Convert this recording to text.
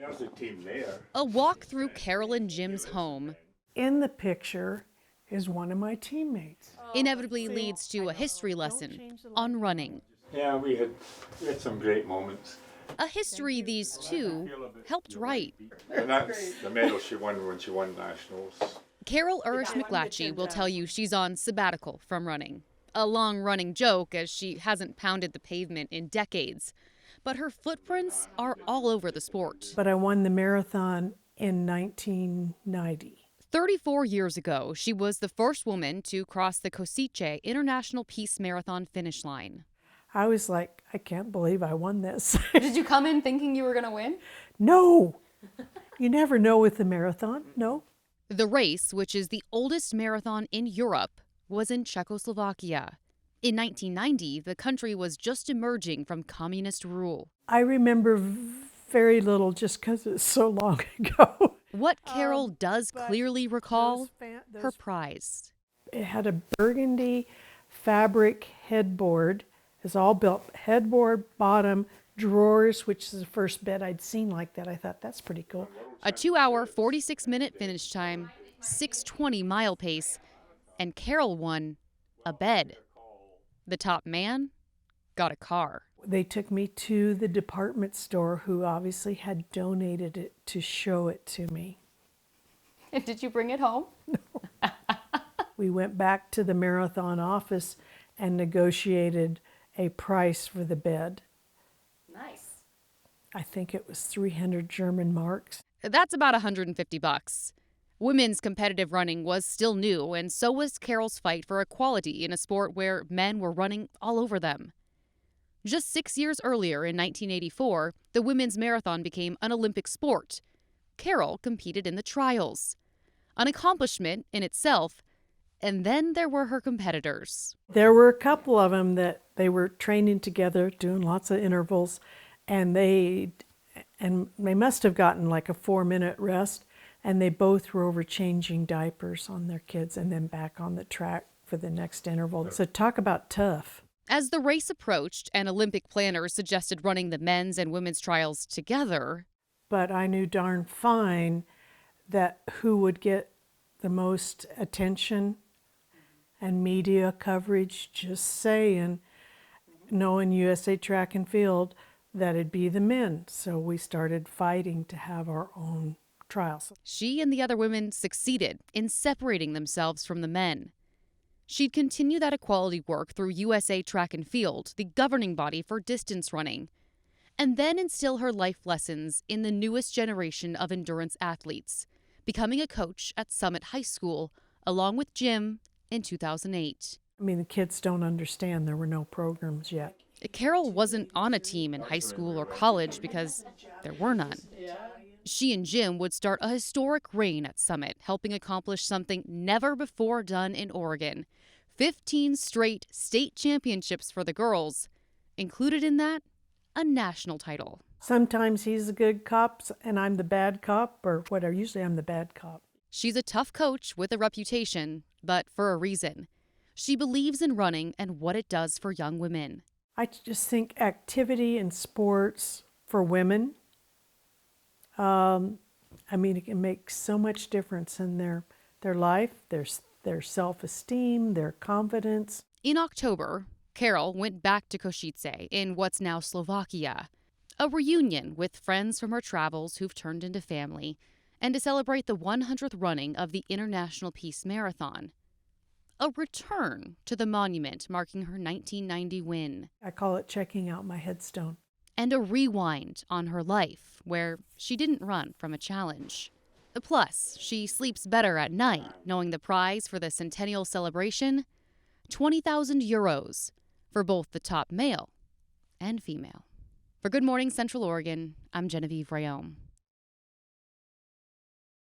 There's the team there. A walk through Carol and Jim's home In the picture is one of my teammates. inevitably leads to a history lesson on running. Yeah, we had some great moments. A history these two helped write. And that's the medal she won when she won nationals. Carol McLatchie will tell you she's on sabbatical from running. A long-running joke as she hasn't pounded the pavement in decades. But her footprints are all over the sport. But I won the marathon in 1990. 34 years ago, she was the first woman to cross the Košice International Peace Marathon finish line. I was like, I can't believe I won this. Did you come in thinking you were going to win? No, you never know with the marathon, no. The race, which is the oldest marathon in Europe, was in Czechoslovakia. In 1990, the country was just emerging from communist rule. I remember very little just because it's so long ago. What Carol does clearly recall, her prize. It had a burgundy fabric headboard. It's all built, headboard, bottom, drawers, which is the first bed I'd seen like that. I thought, that's pretty cool. A 2-hour, 46-minute finish time, 6:20 mile pace, and Carol won a bed. The top man got a car. They took me to the department store who obviously had donated it to show it to me. And did you bring it home? We went back to the marathon office and negotiated a price for the bed. Nice. I think it was 300 German marks. That's about $150. Women's competitive running was still new, and so was Carol's fight for equality in a sport where men were running all over them. Just 6 years earlier, in 1984, the women's marathon became an Olympic sport. Carol competed in the trials. An accomplishment in itself, and then there were her competitors. There were a couple of them that they were training together, doing lots of intervals, and they must have gotten like a 4-minute rest, and they both were over changing diapers on their kids and then back on the track for the next interval. So talk about tough. As the race approached and Olympic planners suggested running the men's and women's trials together, But I knew darn fine that who would get the most attention and media coverage, just saying, knowing USA Track and Field, that it'd be the men. So we started fighting to have our own trials. she and the other women succeeded in separating themselves from the men. She'd continue that equality work through USA Track and Field, the governing body for distance running, and then instill her life lessons in the newest generation of endurance athletes, becoming a coach at Summit High School, along with Jim, in 2008. I mean, the kids don't understand there were no programs yet. Carol wasn't on a team in high school or college because there were none. She and Jim would start a historic reign at Summit, helping accomplish something never before done in Oregon. 15 straight state championships for the girls. Included in that, a national title. Sometimes he's the good cop and I'm the bad cop, or whatever. Usually I'm the bad cop. She's a tough coach with a reputation, but for a reason. She believes in running and what it does for young women. I just think activity and sports for women, it can make so much difference in their life, their self-esteem, their confidence. In October, Carol went back to Košice in what's now Slovakia, a reunion with friends from her travels who've turned into family, and to celebrate the 100th running of the International Peace Marathon. A return to the monument marking her 1990 win. I call it checking out my headstone. And a rewind on her life, where she didn't run from a challenge. Plus, she sleeps better at night, knowing the prize for the centennial celebration, 20,000 euros for both the top male and female. For Good Morning Central Oregon, I'm Genevieve Rayome.